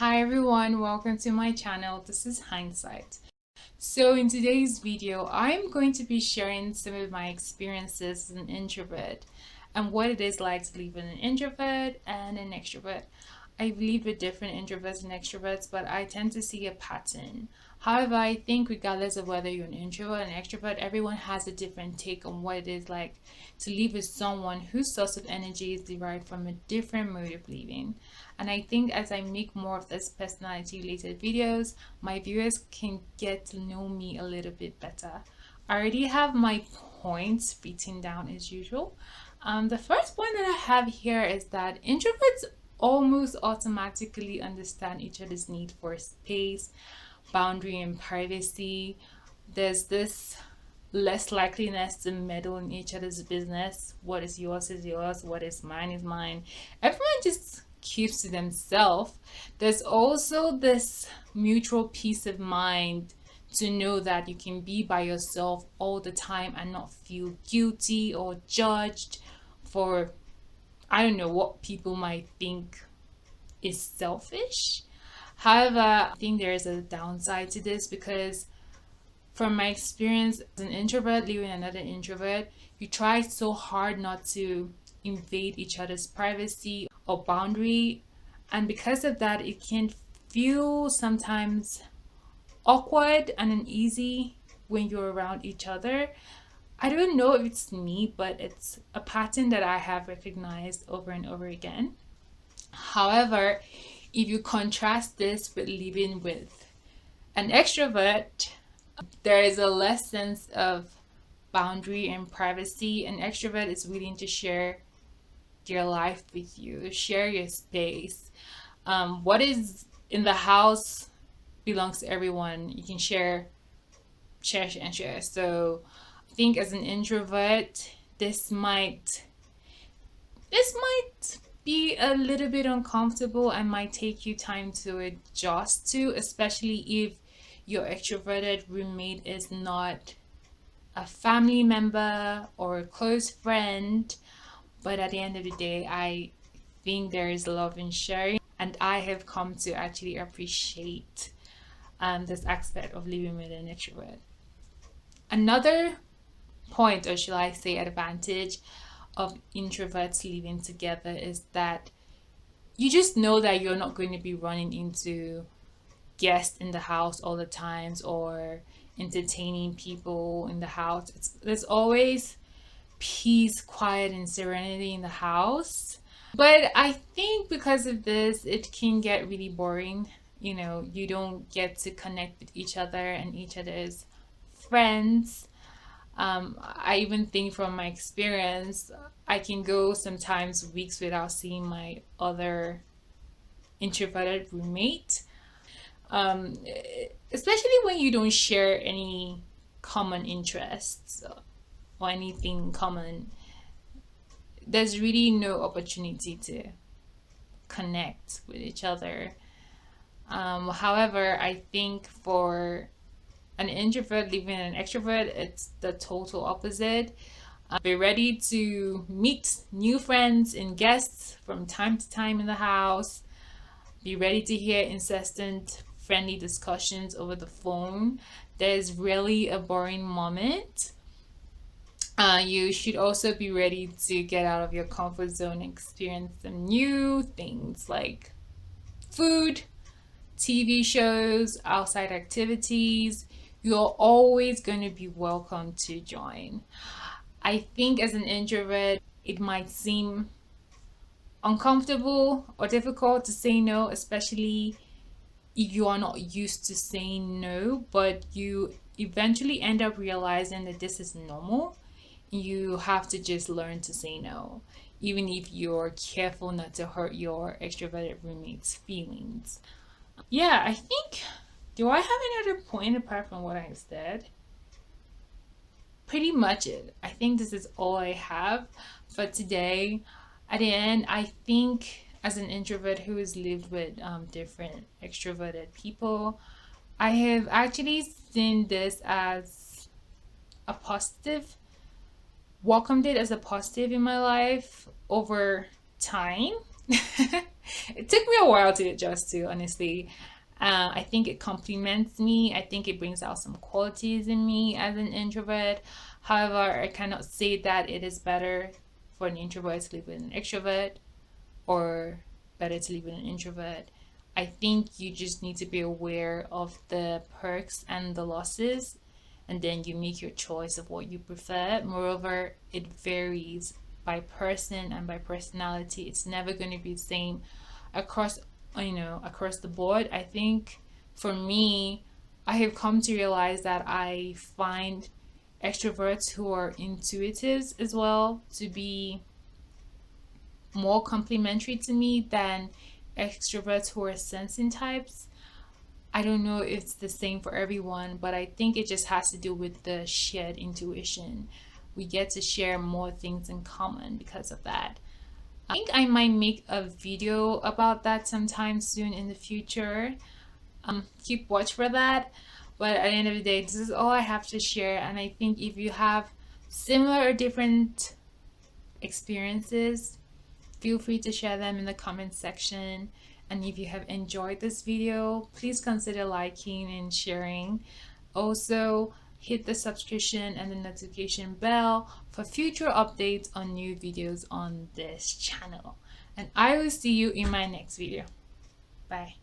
Hi everyone, welcome to my channel. This is Hindsight. So in today's video, I'm going to be sharing some of my experiences as an introvert and what it is like to live with an introvert and an extrovert. I believe with different introverts and extroverts, but I tend to see a pattern. However, I think regardless of whether you're an introvert or an extrovert, everyone has a different take on what it is like to live with someone whose source of energy is derived from a different mode of living. And I think as I make more of this personality related videos, my viewers can get to know me a little bit better. I already have my points written down as usual. The first point that I have here is that introverts almost automatically understand each other's need for space, boundary, and privacy. There's this less likeliness to meddle in each other's business. What is yours, what is mine. Everyone just keeps to themselves. There's also this mutual peace of mind to know that you can be by yourself all the time and not feel guilty or judged for, I don't know, what people might think is selfish. However, I think there is a downside to this because from my experience as an introvert living another introvert, you try so hard not to invade each other's privacy or boundary, and because of that, it can feel sometimes awkward and uneasy when you're around each other. I don't know if it's me, but it's a pattern that I have recognized over and over again. However, if you contrast this with living with an extrovert, there is a less sense of boundary and privacy. An extrovert is willing to share their life with you, share your space. What is in the house belongs to everyone. You can share. So I think as an introvert, this might be a little bit uncomfortable and might take you time to adjust to, especially if your extroverted roommate is not a family member or a close friend. But at the end of the day, I think there is love in sharing, and I have come to actually appreciate this aspect of living with an extrovert. Another point, or shall I say advantage, of introverts living together is that you just know that you're not going to be running into guests in the house all the times or entertaining people in the house. There's always peace, quiet, and serenity in the house. But I think because of this, it can get really boring. You don't get to connect with each other and each other's friends. I even think from my experience, I can go sometimes weeks without seeing my other introverted roommate. Um, Especially when you don't share any common interests or anything common, there's really no opportunity to connect with each other. However, I think for an introvert living an extrovert, it's the total opposite. Be ready to meet new friends and guests from time to time in the house. Be ready to hear incessant friendly discussions over the phone. There's really a boring moment. You should also be ready to get out of your comfort zone and experience some new things like food, TV shows, outside activities. You're always going to be welcome to join. I think as an introvert, it might seem uncomfortable or difficult to say no, especially if you are not used to saying no, but you eventually end up realizing that this is normal. You have to just learn to say no, even if you're careful not to hurt your extroverted roommate's feelings. Yeah, I think, do I have any other point apart from what I said? Pretty much it. I think this is all I have for today. At the end, I think as an introvert who has lived with different extroverted people, I have actually seen this as a positive, welcomed it as a positive in my life over time. It took me a while to adjust to, honestly. I think it complements me. I think it brings out some qualities in me as an introvert. However, I cannot say that it is better for an introvert to live with an extrovert or better to live with an introvert. I think you just need to be aware of the perks and the losses, and then you make your choice of what you prefer. Moreover, it varies by person and by personality. It's never going to be the same across, across the board. I think for me, I have come to realize that I find extroverts who are intuitives as well to be more complementary to me than extroverts who are sensing types. I don't know if it's the same for everyone, but I think it just has to do with the shared intuition. We get to share more things in common because of that. I think I might make a video about that sometime soon in the future. Keep watch for that. But at the end of the day, this is all I have to share. And I think if you have similar or different experiences, feel free to share them in the comments section. And if you have enjoyed this video, please consider liking and sharing. Also, hit the subscription and the notification bell for future updates on new videos on this channel. And I will see you in my next video. Bye.